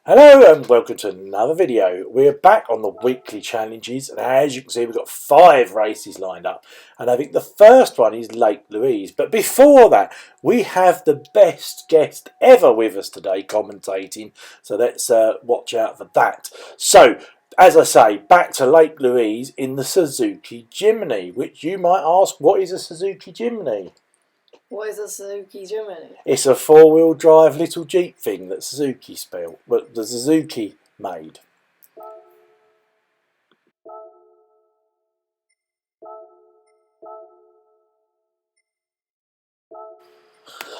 Hello and welcome to another video. We're back on the weekly challenges, and as you can see we've got 5 races lined up, and I think the first one is Lake Louise. But before that we have the best guest ever with us today commentating, so let's watch out for that. So as I say, back to Lake Louise in the Suzuki Jimny, which you might ask, what is a Suzuki Jimny? What is a Suzuki Jimny? It's a 4-wheel drive little Jeep thing that Suzuki built, but the Suzuki made.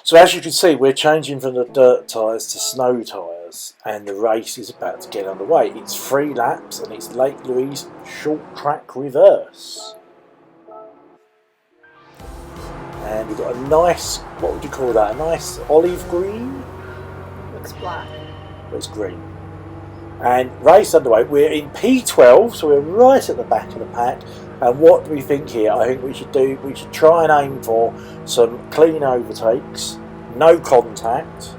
So as you can see, we're changing from the dirt tyres to snow tyres, and the race is about to get underway. It's 3 laps and it's Lake Louise short track reverse. And we've got a nice, what would you call that, a nice olive green? Looks black. It's green. And race underway. We're in P12, so we're right at the back of the pack. And what do we think here? I think we should try and aim for some clean overtakes, no contact.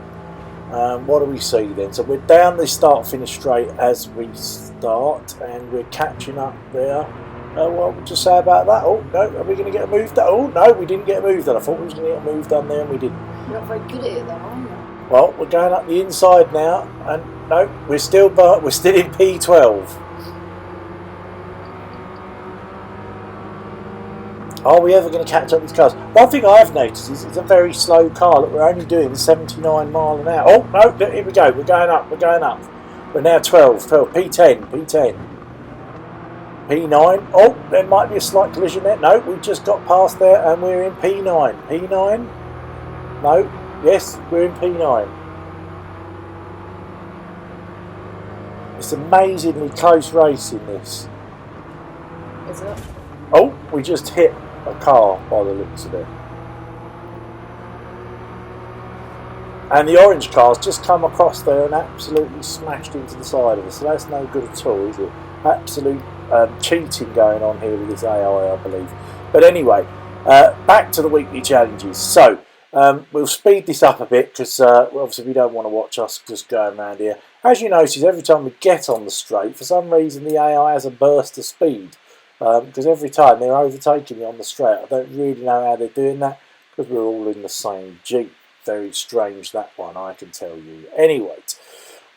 What do we see then? So we're down the start-finish straight as we start, and we're catching up there. What would you say about that? Oh no, are we going to get a move done? Oh no, we didn't get a move done. I thought we was going to get a move done there, and we didn't. You're not very good at it though, are you? Well, we're going up the inside now, and no, we're still in P12. Are we ever going to catch up with cars? One thing I've noticed is it's a very slow car. Look, we're only doing 79 mile an hour. Oh no, here we go. We're going up. We're going up. We're now 12. P10. P9. Oh, there might be a slight collision there. No, we just got past there, and we're in P9. P9. No. Yes, we're in P9. It's amazingly close racing, this. Is it? Oh, we just hit a car by the looks of it. And the orange car's just come across there and absolutely smashed into the side of us. So that's no good at all, is it? Absolute cheating going on here with this AI, I believe. But anyway, back to the weekly challenges. So, we'll speed this up a bit because obviously we don't want to watch us just going around here. As you notice, every time we get on the straight, for some reason the AI has a burst of speed, because every time they're overtaking me on the straight. I don't really know how they're doing that, because we're all in the same Jeep. Very strange, that one, I can tell you. Anyway,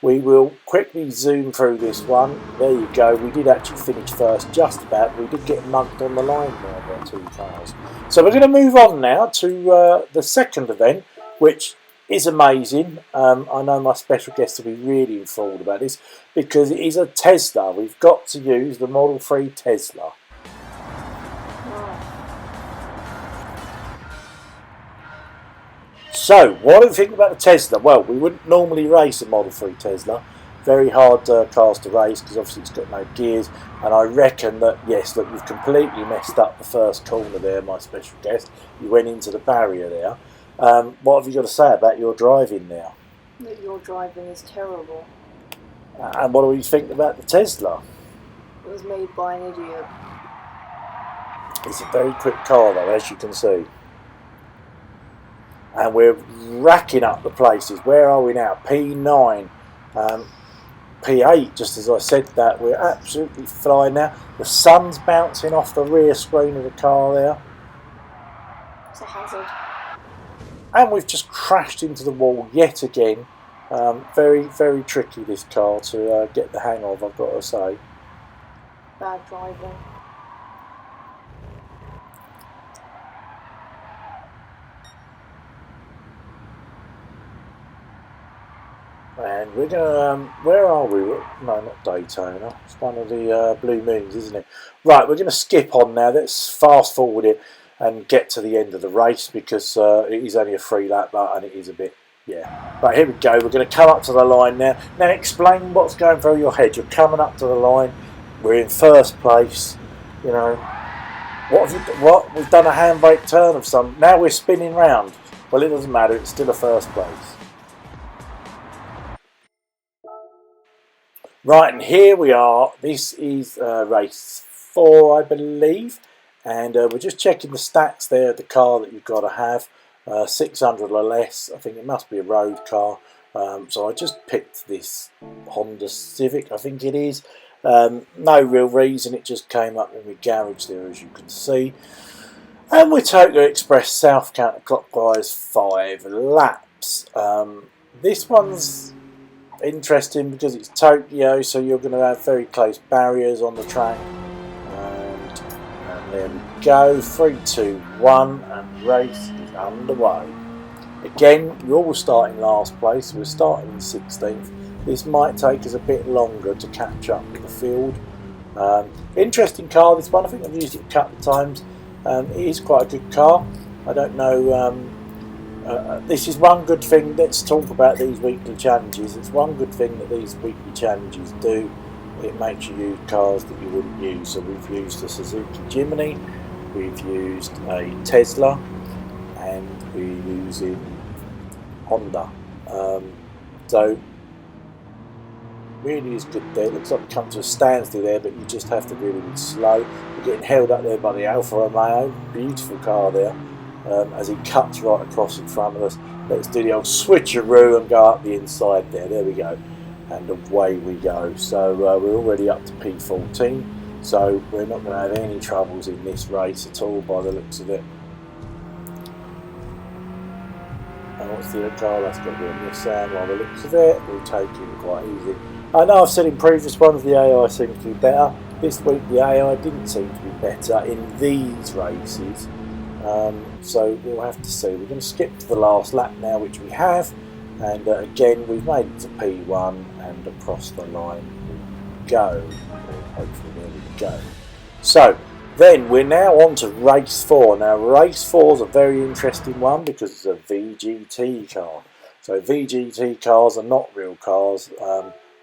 we will quickly zoom through this one. There you go. We did actually finish first, just about. We did get mugged on the line there by 2 cars. So we're going to move on now to the second event, which is amazing. I know my special guest will be really enthralled about this, because it is a Tesla. We've got to use the Model 3 Tesla. So, what do you think about the Tesla? Well, we wouldn't normally race a Model 3 Tesla. Very hard cars to race, because obviously it's got no gears. And I reckon that, yes, that you've completely messed up the first corner there, my special guest. You went into the barrier there. What have you got to say about your driving now? That your driving is terrible. And what do you think about the Tesla? It was made by an idiot. It's a very quick car though, as you can see. And we're racking up the places. Where are we now? P9. P8, just as I said that. We're absolutely flying now. The sun's bouncing off the rear screen of the car there. It's a hazard. And we've just crashed into the wall yet again. Very, very tricky, this car to get the hang of, I've got to say. Bad driving. And we're going to, where are we? No, not Daytona. It's one of the Blue Moons, isn't it? Right, we're going to skip on now. Let's fast forward it and get to the end of the race, because it is only a 3 lap, and it is a bit, yeah. Right, here we go. We're going to come up to the line now. Now explain what's going through your head. You're coming up to the line. We're in first place. You know, what? We've done a handbrake turn of some. Now we're spinning round. Well, it doesn't matter. It's still a first place. Right, and here we are. This is race 4, I believe, and we're just checking the stats there of the car that you've got to have. 600 or less. I think it must be a road car. So I just picked this Honda Civic, I think it is. No real reason, it just came up in my garage there, as you can see. And we're Tokyo Express south counterclockwise 5 laps. This one's interesting because it's Tokyo, so you're going to have very close barriers on the track. And there we go, 3, 2, 1, and the race is underway. Again, we're all starting last place, we're starting in 16th. This might take us a bit longer to catch up with the field. Interesting car, this one. I think I've used it a couple of times. It is quite a good car. I don't know, this is one good thing. Let's talk about these weekly challenges. It's one good thing that these weekly challenges do. It makes you use cars that you wouldn't use. So we've used a Suzuki Jimny, we've used a Tesla, and we're using Honda. So really is good there. It looks like we come to a standstill there, but you just have to really be slow. We're getting held up there by the Alfa Romeo. Beautiful car there. As he cuts right across in front of us. Let's do the old switcheroo and go up the inside there. There we go. And away we go. So we're already up to P14. So we're not going to have any troubles in this race at all by the looks of it. And what's the other car? That's got to be a Nissan by the looks of it. We'll take it quite easy. I know I've said in previous ones the AI seems to be better. This week the AI didn't seem to be better in these races. So we'll have to see. We're going to skip to the last lap now, which we have. And again, we've made it to P1 and across the line we go. Hopefully there we go. So then we're now on to race 4. Now race 4 is a very interesting one because it's a VGT car. So VGT cars are not real cars.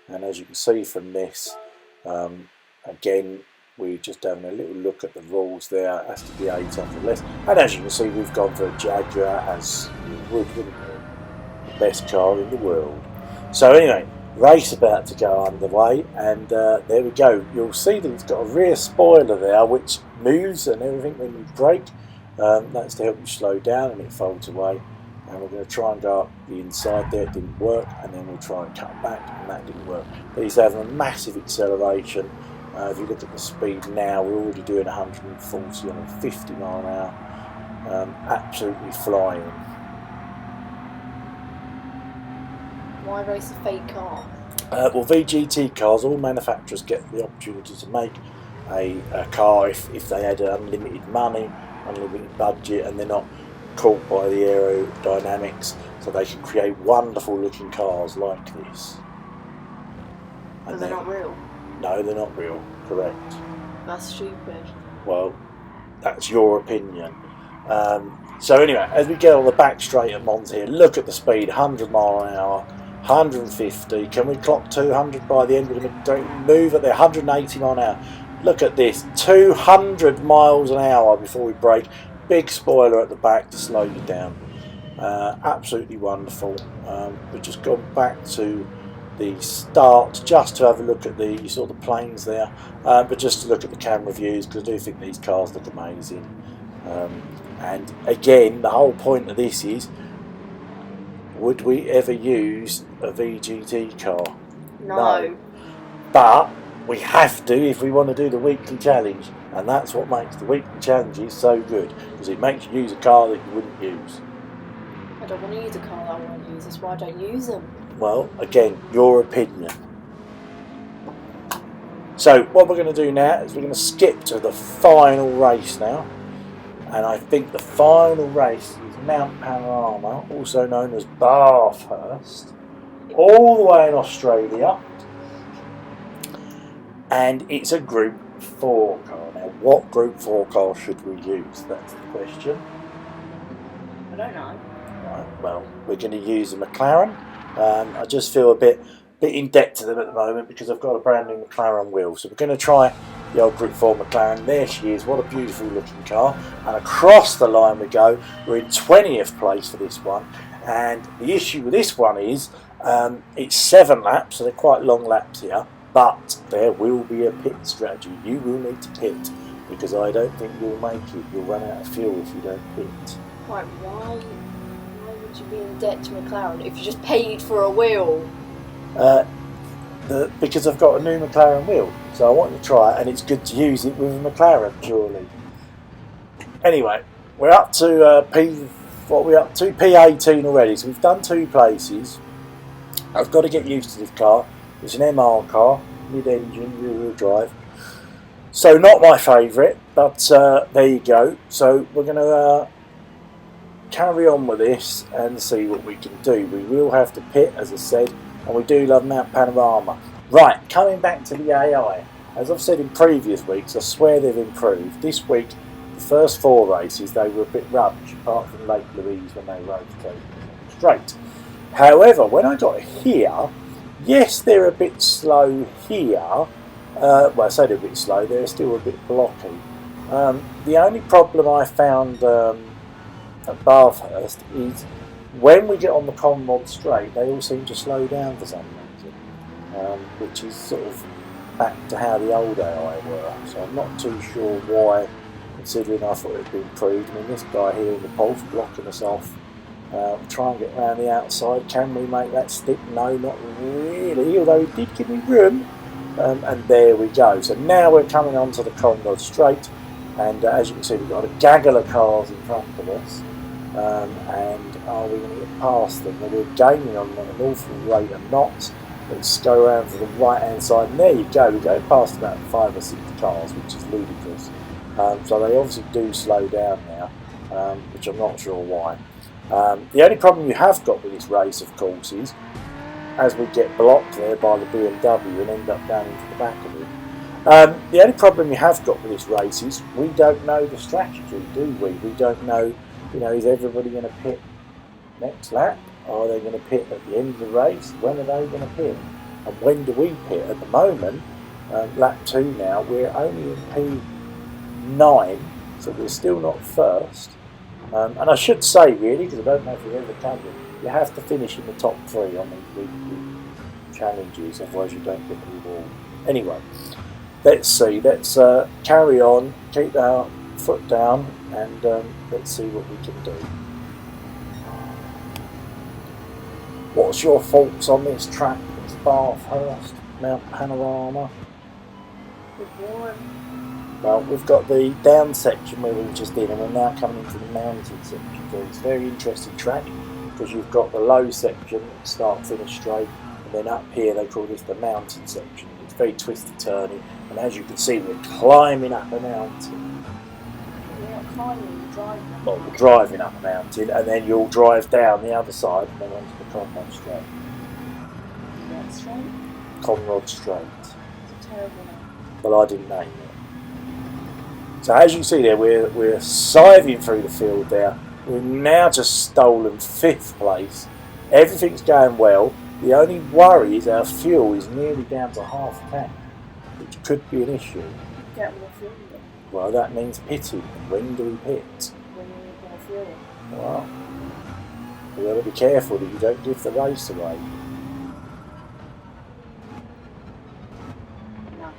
And as you can see from this, again, we're just having a little look at the rules there. It has to be 800 less. And as you can see, we've gone for a Jaguar, as you would, wouldn't you? The best car in the world. So anyway, race about to go underway, and there we go. You'll see that it's got a rear spoiler there, which moves and everything when you brake. That's to help you slow down, and it folds away. And we're going to try and go up the inside there. It didn't work, and then we'll try and cut back, and that didn't work. These have a massive acceleration. If you look at the speed now, we're already doing 140, 150 mile an hour. Absolutely flying. Why race a fake car? Well, VGT cars, all manufacturers get the opportunity to make a car if they had unlimited money, unlimited budget, and they're not caught by the aerodynamics, so they can create wonderful looking cars like this. But they're not real. No, they're not real, correct. That's stupid. Well, that's your opinion. So anyway, as we get on the back straight at Mons here, look at the speed, 100 mile an hour, 150. Can we clock 200 by the end? We're going to move at the 180 mile an hour. Look at this, 200 miles an hour before we brake. Big spoiler at the back to slow you down. Absolutely wonderful. We've just gone back to the start just to have a look at the, you saw the planes there, but just to look at the camera views, because I do think these cars look amazing. And again, the whole point of this is, would we ever use a VGT car? No. But we have to if we want to do the weekly challenge, and that's what makes the weekly challenges so good, because it makes you use a car that you wouldn't use. I don't want to use a car that I won't use, that's why I don't use them. Well, again, your opinion. So what we're going to do now is we're going to skip to the final race now, and I think the final race is Mount Panorama, also known as Bathurst, all the way in Australia, and it's a Group 4 car. Now, what Group 4 car should we use? That's the question. I don't know. Right, well, we're going to use a McLaren. I just feel a bit in debt to them at the moment because I've got a brand new McLaren wheel. So we're going to try the old Group 4 McLaren. There she is. What a beautiful looking car. And across the line we go. We're in 20th place for this one. And the issue with this one is it's 7 laps, so they're quite long laps here. But there will be a pit strategy. You will need to pit because I don't think you'll make it. You'll run out of fuel if you don't pit. Right, why would would you be in debt to McLaren if you just paid for a wheel? Because I've got a new McLaren wheel, so I want to try it, and it's good to use it with a McLaren, surely. Anyway, we're up to what are we up to? P18 already, so we've done 2 places. I've got to get used to this car. It's an MR car, mid-engine, rear-wheel drive. So not my favourite, but there you go. So we're going to carry on with this and see what we can do. We will have to pit, as I said, and we do love Mount Panorama. Right, coming back to the AI. As I've said in previous weeks, I swear they've improved. This week, the first 4 races, they were a bit rubbish, apart from Lake Louise when they rode straight. However, when I got here, yes, they're a bit slow here. Well, I say they're a bit slow, they're still a bit blocky. The only problem I found at Bathurst is when we get on the Conrod straight, they all seem to slow down for some reason, which is sort of back to how the old AI were. So I'm not too sure why, considering I thought it had been improved. I mean, this guy here in the Pulse blocking us off. Try and get around the outside. Can we make that stick? No, not really, although he did give me room. And there we go. So now we're coming onto the Conrod straight, and as you can see, we've got a gaggle of cars in front of us. And are we going to get past them? Well, we're gaining on them an awful rate of knots. Let's go around to the right hand side, and there you go. We go past about 5 or 6 cars, which is ludicrous. So they obviously do slow down now, which I'm not sure why. The only problem you have got with this race, of course, is as we get blocked there by the BMW and end up down into the back of it. The only problem you have got with this race is we don't know the strategy, do we? We don't know, is everybody going to pit next lap? Are they going to pit at the end of the race? When are they going to pit? And when do we pit? At the moment, lap 2 now, we're only in P9, so we're still not first. And I should say, really, because I don't know if you've ever covered it, you have to finish in the top 3 on these weekly challenges, otherwise you don't get the reward. Anyway, let's see. Let's carry on, keep our foot down, and let's see what we can do. What's your thoughts on this track? It's Bathurst, Mount Panorama. Good one. Well, we've got the down section where we were just in, and we're now coming into the mountain section. So it's a very interesting track because you've got the low section, start, finish straight, and then up here they call this the mountain section. It's very twisty, turny, and as you can see, we're climbing up a mountain. You're not climbing, you're driving. Well, we're driving up a mountain, and then you'll drive down the other side and then onto the Conrod Straight. That straight? Conrod Straight. It's a terrible name. Well, I didn't name it. So as you see there, we're scything through the field there. We've now just stolen 5th place. Everything's going well. The only worry is our fuel is nearly down to half tank, which could be an issue. Get more fuel then. Well, that means pitting. When do we pit? When you need more fuel. Well, we've got to be careful that you don't give the race away. No.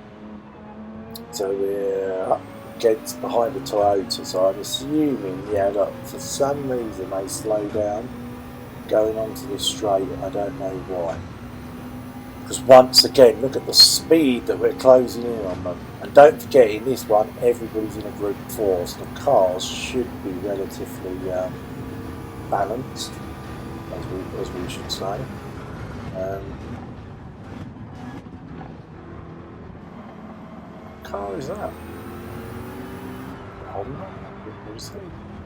So we're up against behind the Toyota, so I'm assuming, yeah, look, for some reason they slow down going onto this straight, and I don't know why. Because once again, look at the speed that we're closing in on them. And don't forget, in this one, everybody's in a group of 4, so the cars should be relatively balanced, as we should say. What car is that?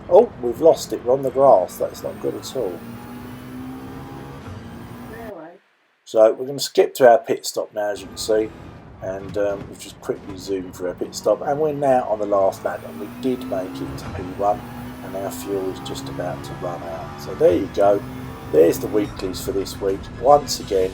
Oh, we've lost it. We're on the grass. That's not good at all. Anyway. So we're going to skip to our pit stop now, as you can see, and we've just quickly zoomed through our pit stop, and we're now on the last lap, and we did make it to P1, and our fuel is just about to run out. So there you go. There's the weeklies for this week. Once again,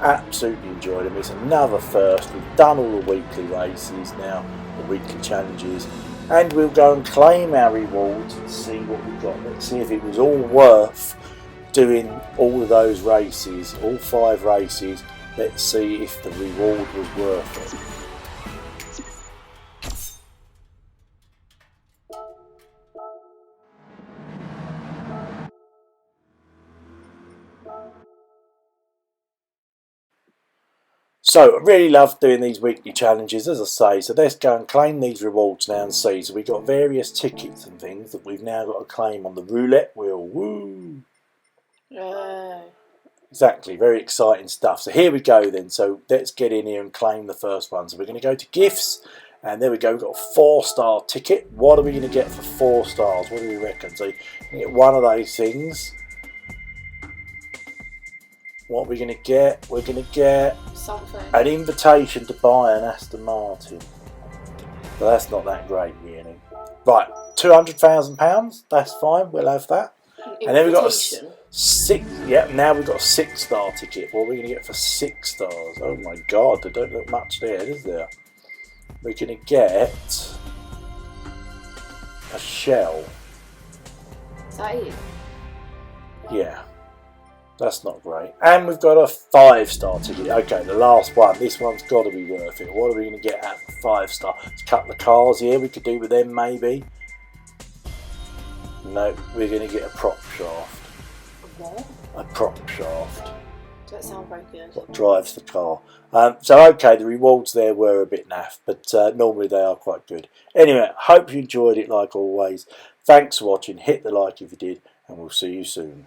absolutely enjoyed them. It's another first. We've done all the weekly races now, the weekly challenges. And we'll go and claim our rewards and see what we've got. Let's see if it was all worth doing all of those races, all 5 races. Let's see if the reward was worth it. So I really love doing these weekly challenges, as I say. So let's go and claim these rewards now and see. So we've got various tickets and things that we've now got to claim on the roulette wheel. Woo! Exactly, very exciting stuff. So here we go then. So let's get in here and claim the first one. So we're going to go to gifts, and there we go. We've got a 4-star ticket. What are we going to get for 4 stars? What do we reckon? So you get one of those things. What are we going to get? We're going to get something. An invitation to buy an Aston Martin. But that's not that great, really. Right, £200,000. That's fine. We'll have that. And then we've got a 6. Yeah, now we've got a 6-star ticket. What are we going to get for 6 stars? Oh my God, there don't look much there, is there? We're going to get a shell. Is that it? Yeah. That's not great. And we've got a 5-star ticket. Okay, the last one. This one's got to be worth it. What are we going to get at the 5-star? There's a couple of cars here we could do with them, maybe. No, we're going to get a prop shaft. What? A prop shaft. Does that sound very good? What drives the car. So, okay, the rewards there were a bit naff, but normally they are quite good. Anyway, hope you enjoyed it like always. Thanks for watching. Hit the like if you did, and we'll see you soon.